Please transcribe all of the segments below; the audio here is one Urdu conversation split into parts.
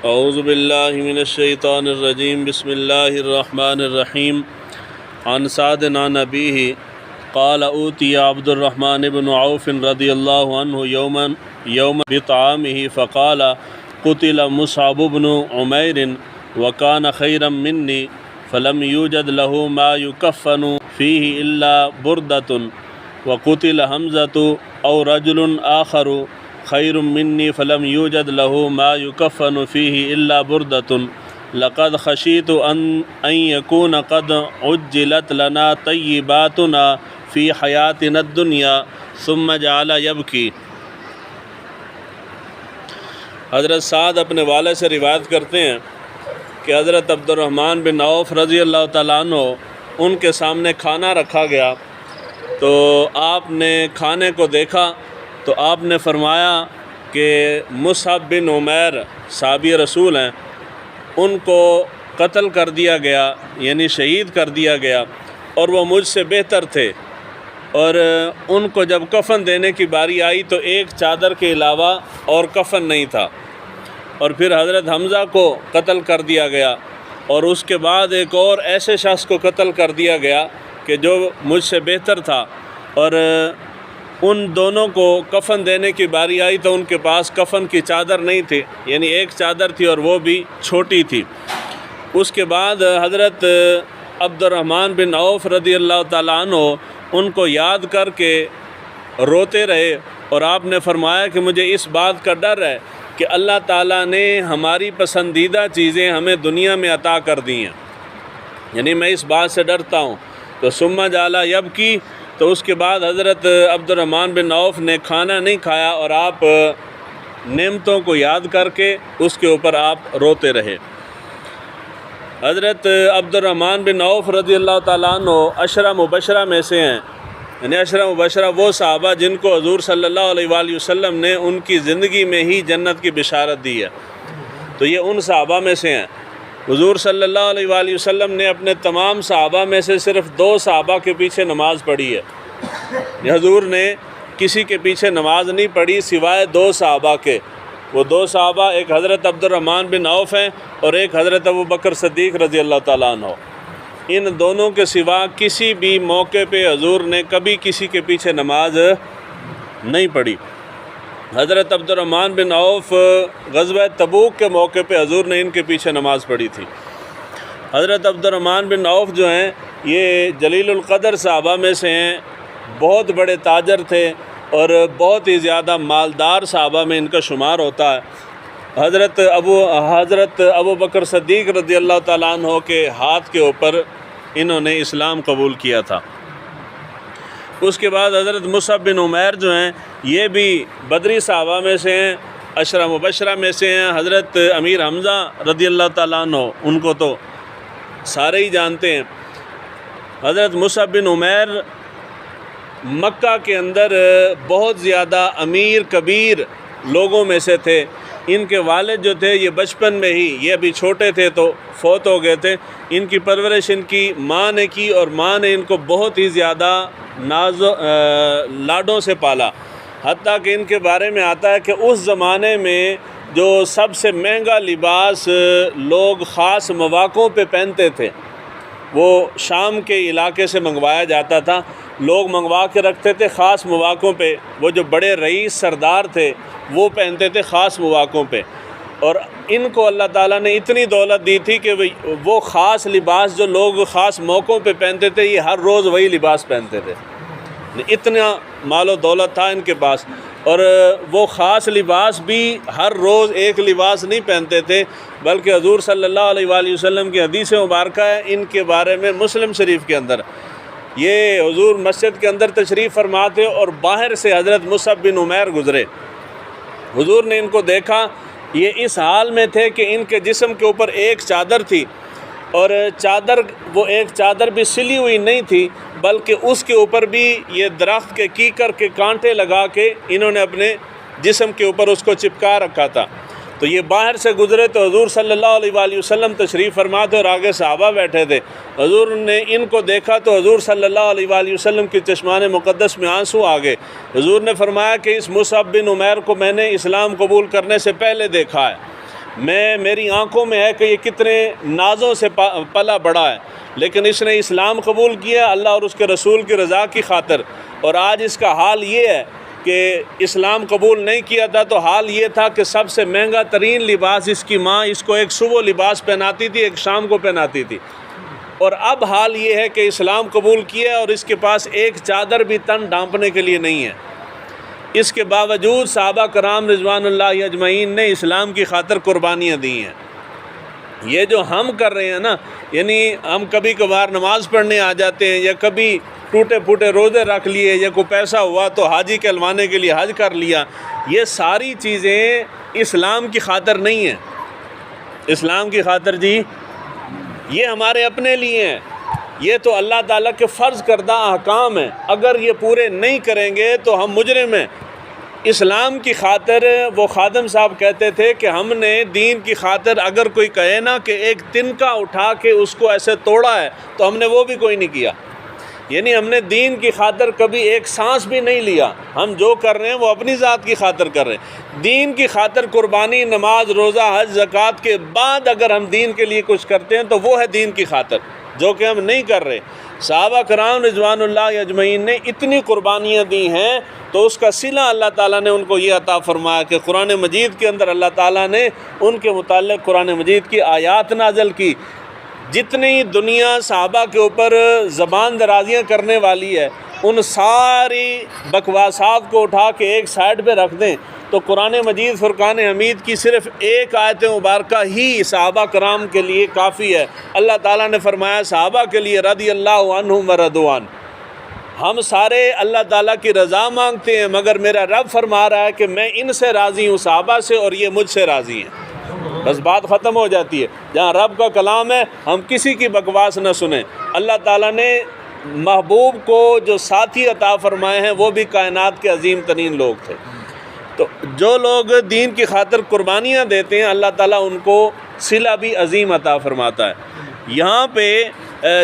اعوذ باللہ من الشیطان الرجیم بسم اللہ الرحمن الرحیم عن سعد عن ابیہ قال اوتی عبد الرحمن بن عوف رضی اللہ عنہ یوم بطعامہ فقال قتل مصعب بن عمیر وکان خیرا منی فلم یوجد له ما یکفن فیہ الا بردۃ وقتل حمزۃ او رجل آخر خیر منی فلم یوجد له ما یکفن فیہ الا بردۃ لقد خشیت ان یکون قد عجلت لنا طیباتنا فی حیاتنا الدنیا ثم جعل یبکی۔ حضرت سعد اپنے والد سے روایت کرتے ہیں کہ حضرت عبد الرحمن بن عوف رضی اللہ تعالیٰ عنہ ان کے سامنے کھانا رکھا گیا تو آپ نے کھانے کو دیکھا تو آپ نے فرمایا کہ مصعب بن عمیر صحابی رسول ہیں، ان کو قتل کر دیا گیا، یعنی شہید کر دیا گیا، اور وہ مجھ سے بہتر تھے، اور ان کو جب کفن دینے کی باری آئی تو ایک چادر کے علاوہ اور کفن نہیں تھا، اور پھر حضرت حمزہ کو قتل کر دیا گیا، اور اس کے بعد ایک اور ایسے شخص کو قتل کر دیا گیا کہ جو مجھ سے بہتر تھا، اور ان دونوں کو کفن دینے کی باری آئی تو ان کے پاس کفن کی چادر نہیں تھی، یعنی ایک چادر تھی اور وہ بھی چھوٹی تھی۔ اس کے بعد حضرت عبد الرحمن بن عوف رضی اللہ تعالیٰ عنہ ان کو یاد کر کے روتے رہے، اور آپ نے فرمایا کہ مجھے اس بات کا ڈر ہے کہ اللہ تعالیٰ نے ہماری پسندیدہ چیزیں ہمیں دنیا میں عطا کر دی ہیں، یعنی میں اس بات سے ڈرتا ہوں۔ تو ثم جعل یبکی، تو اس کے بعد حضرت عبد الرحمن بن عوف نے کھانا نہیں کھایا اور آپ نعمتوں کو یاد کر کے اس کے اوپر آپ روتے رہے۔ حضرت عبد الرحمن بن عوف رضی اللہ تعالیٰ عنہ عشرہ مبشرہ میں سے ہیں، یعنی عشرہ مبشرہ وہ صحابہ جن کو حضور صلی اللہ علیہ وآلہ وسلم نے ان کی زندگی میں ہی جنت کی بشارت دی ہے، تو یہ ان صحابہ میں سے ہیں۔ حضور صلی اللہ علیہ وآلہ وسلم نے اپنے تمام صحابہ میں سے صرف 2 صحابہ کے پیچھے نماز پڑھی ہے، حضور نے کسی کے پیچھے نماز نہیں پڑھی سوائے 2 صحابہ کے۔ وہ 2 صحابہ ایک حضرت عبد الرحمن بن عوف ہیں اور ایک حضرت ابو بکر صدیق رضی اللہ تعالیٰ عنہ۔ ان دونوں کے سوا کسی بھی موقع پہ حضور نے کبھی کسی کے پیچھے نماز نہیں پڑھی۔ حضرت عبد الرحمن بن عوف غزوہ تبوک کے موقع پہ حضور نے ان کے پیچھے نماز پڑھی تھی۔ حضرت عبد الرحمن بن عوف جو ہیں یہ جلیل القدر صحابہ میں سے ہیں، بہت بڑے تاجر تھے اور بہت ہی زیادہ مالدار صحابہ میں ان کا شمار ہوتا ہے۔ حضرت ابو بکر صدیق رضی اللہ تعالیٰ عنہ کے ہاتھ کے اوپر انہوں نے اسلام قبول کیا تھا۔ اس کے بعد حضرت مصعب بن عمیر جو ہیں یہ بھی بدری صحابہ میں سے ہیں، عشرہ مبشرہ میں سے ہیں۔ حضرت امیر حمزہ رضی اللہ تعالیٰ عنہ ان کو تو سارے ہی جانتے ہیں۔ حضرت مصعب بن عمیر مکہ کے اندر بہت زیادہ امیر کبیر لوگوں میں سے تھے۔ ان کے والد جو تھے یہ بچپن میں ہی، یہ ابھی چھوٹے تھے تو فوت ہو گئے تھے۔ ان کی پرورش ان کی ماں نے کی اور ماں نے ان کو بہت ہی زیادہ لاڈوں سے پالا، حتیٰ کہ ان کے بارے میں آتا ہے کہ اس زمانے میں جو سب سے مہنگا لباس لوگ خاص مواقعوں پہ پہنتے تھے وہ شام کے علاقے سے منگوایا جاتا تھا، لوگ منگوا کے رکھتے تھے خاص مواقعوں پہ۔ وہ جو بڑے رئیس سردار تھے وہ پہنتے تھے خاص مواقعوں پہ، اور ان کو اللہ تعالیٰ نے اتنی دولت دی تھی کہ وہ خاص لباس جو لوگ خاص موقعوں پہ پہنتے تھے یہ ہر روز وہی لباس پہنتے تھے، اتنا مال و دولت تھا ان کے پاس۔ اور وہ خاص لباس بھی ہر روز ایک لباس نہیں پہنتے تھے، بلکہ حضور صلی اللہ علیہ وآلہ وسلم کی حدیث مبارکہ ہے ان کے بارے میں مسلم شریف کے اندر، یہ حضور مسجد کے اندر تشریف فرما تھے اور باہر سے حضرت مصعب بن عمیر گزرے، حضور نے ان کو دیکھا، یہ اس حال میں تھے کہ ان کے جسم کے اوپر ایک چادر تھی، اور وہ ایک چادر بھی سلی ہوئی نہیں تھی بلکہ اس کے اوپر بھی یہ درخت کے کیکر کے کانٹے لگا کے انہوں نے اپنے جسم کے اوپر اس کو چپکا رکھا تھا۔ تو یہ باہر سے گزرے تو حضور صلی اللہ علیہ وآلہ وسلم تشریف فرما تھے اور آگے صحابہ بیٹھے تھے، حضور نے ان کو دیکھا تو حضور صلی اللہ علیہ وآلہ وسلم کی چشمان مقدس میں آنسو آ گئے۔ حضور نے فرمایا کہ اس مصعب بن عمیر کو میں نے اسلام قبول کرنے سے پہلے دیکھا ہے، میری آنکھوں میں ہے کہ یہ کتنے نازوں سے پلا بڑا ہے، لیکن اس نے اسلام قبول کیا اللہ اور اس کے رسول کی رضا کی خاطر، اور آج اس کا حال یہ ہے کہ اسلام قبول نہیں کیا تھا تو حال یہ تھا کہ سب سے مہنگا ترین لباس اس کی ماں اس کو ایک صبح لباس پہناتی تھی، ایک شام کو پہناتی تھی، اور اب حال یہ ہے کہ اسلام قبول کیا اور اس کے پاس ایک چادر بھی تن ڈھانپنے کے لیے نہیں ہے۔ اس کے باوجود صحابہ کرام رضوان اللہ اجمعین نے اسلام کی خاطر قربانیاں دی ہیں۔ یہ جو ہم کر رہے ہیں نا، یعنی ہم کبھی کبھار نماز پڑھنے آ جاتے ہیں، یا کبھی ٹوٹے پھوٹے روزے رکھ لیے، یا کوئی پیسہ ہوا تو حاجی کہلوانے کے لیے حج کر لیا، یہ ساری چیزیں اسلام کی خاطر نہیں ہیں۔ اسلام کی خاطر جی یہ ہمارے اپنے لیے ہیں، یہ تو اللہ تعالیٰ کے فرض کردہ احکام ہیں، اگر یہ پورے نہیں کریں گے تو ہم مجرم ہیں۔ اسلام کی خاطر وہ خادم صاحب کہتے تھے کہ ہم نے دین کی خاطر اگر کوئی کہے نا کہ ایک تنکا اٹھا کے اس کو ایسے توڑا ہے تو ہم نے وہ بھی کوئی نہیں کیا، یعنی ہم نے دین کی خاطر کبھی ایک سانس بھی نہیں لیا۔ ہم جو کر رہے ہیں وہ اپنی ذات کی خاطر کر رہے ہیں۔ دین کی خاطر قربانی، نماز، روزہ، حج، زکوٰۃ کے بعد اگر ہم دین کے لیے کچھ کرتے ہیں تو وہ ہے دین کی خاطر، جو کہ ہم نہیں کر رہے۔ صحابہ کرام رضوان اللہ اجمعین نے اتنی قربانیاں دی ہیں تو اس کا صلہ اللہ تعالیٰ نے ان کو یہ عطا فرمایا کہ قرآن مجید کے اندر اللہ تعالیٰ نے ان کے متعلق قرآن مجید کی آیات نازل کی۔ جتنی دنیا صحابہ کے اوپر زبان درازیاں کرنے والی ہے، ان ساری بکواسات کو اٹھا کے ایک سائڈ پہ رکھ دیں تو قرآن مجید فرقان حمید کی صرف ایک آیت مبارکہ ہی صحابہ کرام کے لیے کافی ہے۔ اللہ تعالیٰ نے فرمایا صحابہ کے لیے رضی اللہ عنہم ورضوا عنہ، ہم سارے اللہ تعالیٰ کی رضا مانگتے ہیں مگر میرا رب فرما رہا ہے کہ میں ان سے راضی ہوں صحابہ سے، اور یہ مجھ سے راضی ہیں۔ بس بات ختم ہو جاتی ہے۔ جہاں رب کا کلام ہے ہم کسی کی بکواس نہ سنیں۔ اللہ تعالیٰ نے محبوب کو جو ساتھی عطا فرمائے ہیں وہ بھی کائنات کے عظیم ترین لوگ تھے۔ تو جو لوگ دین کی خاطر قربانیاں دیتے ہیں اللہ تعالیٰ ان کو صلہ بھی عظیم عطا فرماتا ہے۔ یہاں پہ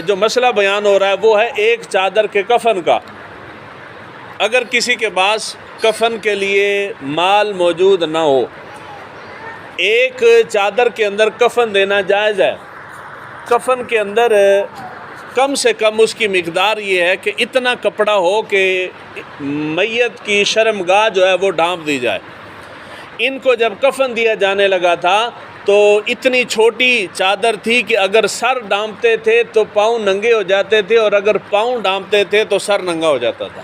جو مسئلہ بیان ہو رہا ہے وہ ہے ایک چادر کے کفن کا۔ اگر کسی کے پاس کفن کے لیے مال موجود نہ ہو، ایک چادر کے اندر کفن دینا جائز ہے۔ کفن کے اندر کم سے کم اس کی مقدار یہ ہے کہ اتنا کپڑا ہو کہ میت کی شرمگاہ جو ہے وہ ڈھانپ دی جائے۔ ان کو جب کفن دیا جانے لگا تھا تو اتنی چھوٹی چادر تھی کہ اگر سر ڈھانپتے تھے تو پاؤں ننگے ہو جاتے تھے، اور اگر پاؤں ڈھانپتے تھے تو سر ننگا ہو جاتا تھا۔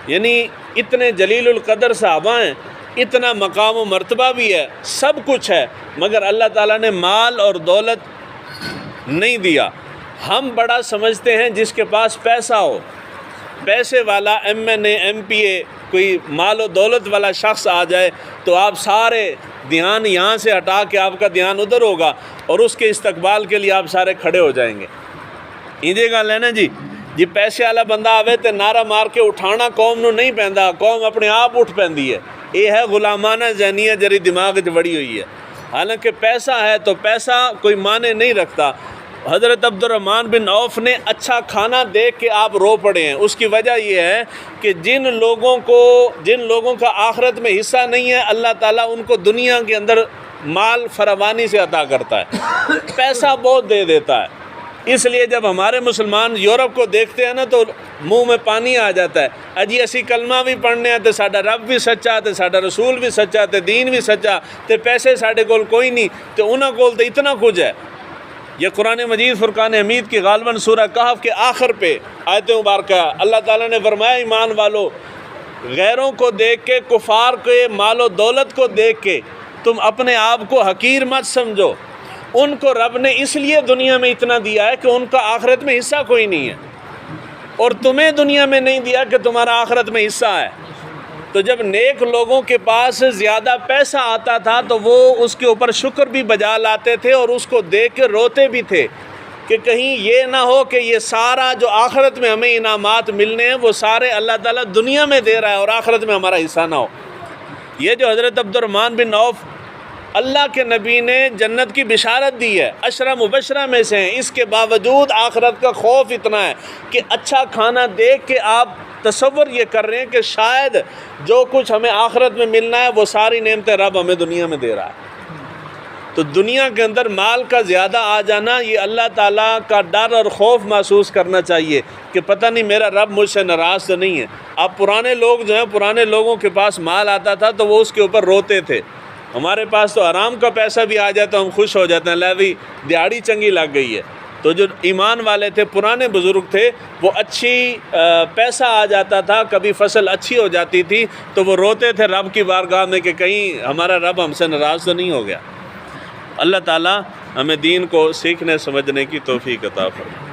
یعنی اتنے جلیل القدر صحابہ ہیں، اتنا مقام و مرتبہ بھی ہے، سب کچھ ہے، مگر اللہ تعالیٰ نے مال اور دولت نہیں دیا۔ ہم بڑا سمجھتے ہیں جس کے پاس پیسہ ہو، پیسے والا ایم این اے، ایم پی اے، کوئی مال و دولت والا شخص آ جائے تو آپ سارے دھیان یہاں سے ہٹا کے آپ کا دھیان ادھر ہوگا اور اس کے استقبال کے لیے آپ سارے کھڑے ہو جائیں گے۔ یہ گل ہے نا جی پیسے والا بندہ آوے تے نعرہ مار کے اٹھانا قوم نو نہیں پیندا، قوم اپنے آپ اٹھ پیندی ہے۔ یہ ہے غلامانہ ذہنیت جڑی دماغ وچ وڑی ہوئی ہے۔ حالانکہ پیسہ ہے تو پیسہ کوئی معنی نہیں رکھتا۔ حضرت عبد الرحمن بن عوف نے اچھا کھانا دیکھ کے آپ رو پڑے ہیں۔ اس کی وجہ یہ ہے کہ جن لوگوں کا آخرت میں حصہ نہیں ہے اللہ تعالیٰ ان کو دنیا کے اندر مال فراوانی سے عطا کرتا ہے، پیسہ بہت دے دیتا ہے۔ اس لیے جب ہمارے مسلمان یورپ کو دیکھتے ہیں نا تو منہ میں پانی آ جاتا ہے۔ اجی اسی کلمہ بھی پڑھنے ہیں تے ساڈا رب بھی سچا تے ساڈا رسول بھی سچا تے دین بھی سچا تے پیسے ساڈے کول کوئی نہیں تے انہاں کول تے اتنا کچھ ہے۔ یہ قرآن مجید فرقان حمید کی غالباً سورہ کہف کے آخر پہ آیت مبارکہ اللہ تعالیٰ نے فرمایا ایمان والو، غیروں کو دیکھ کے، کفار کے مال و دولت کو دیکھ کے تم اپنے آپ کو حقیر مت سمجھو۔ ان کو رب نے اس لیے دنیا میں اتنا دیا ہے کہ ان کا آخرت میں حصہ کوئی نہیں ہے، اور تمہیں دنیا میں نہیں دیا کہ تمہارا آخرت میں حصہ ہے۔ تو جب نیک لوگوں کے پاس زیادہ پیسہ آتا تھا تو وہ اس کے اوپر شکر بھی بجا لاتے تھے اور اس کو دیکھ کے روتے بھی تھے کہ کہیں یہ نہ ہو کہ یہ سارا جو آخرت میں ہمیں انعامات ملنے ہیں وہ سارے اللہ تعالیٰ دنیا میں دے رہا ہے اور آخرت میں ہمارا حصہ نہ ہو۔ یہ جو حضرت عبد الرحمن بن عوف اللہ کے نبی نے جنت کی بشارت دی ہے، عشرہ مبشرہ میں سے ہیں، اس کے باوجود آخرت کا خوف اتنا ہے کہ اچھا کھانا دیکھ کے آپ تصور یہ کر رہے ہیں کہ شاید جو کچھ ہمیں آخرت میں ملنا ہے وہ ساری نعمتیں رب ہمیں دنیا میں دے رہا ہے۔ تو دنیا کے اندر مال کا زیادہ آ جانا، یہ اللہ تعالیٰ کا ڈر اور خوف محسوس کرنا چاہیے کہ پتہ نہیں میرا رب مجھ سے ناراض تو نہیں ہے۔ اب پرانے لوگ جو ہیں، پرانے لوگوں کے پاس مال آتا تھا تو وہ اس کے اوپر روتے تھے، ہمارے پاس تو آرام کا پیسہ بھی آ جاتا ہم خوش ہو جاتے ہیں، لے بھی دیہڑی چنگی لگ گئی ہے۔ تو جو ایمان والے تھے، پرانے بزرگ تھے، وہ اچھی پیسہ آ جاتا تھا، کبھی فصل اچھی ہو جاتی تھی تو وہ روتے تھے رب کی بارگاہ میں کہ کہیں ہمارا رب ہم سے ناراض تو نہیں ہو گیا۔ اللہ تعالیٰ ہمیں دین کو سیکھنے سمجھنے کی توفیق عطا فرمائے۔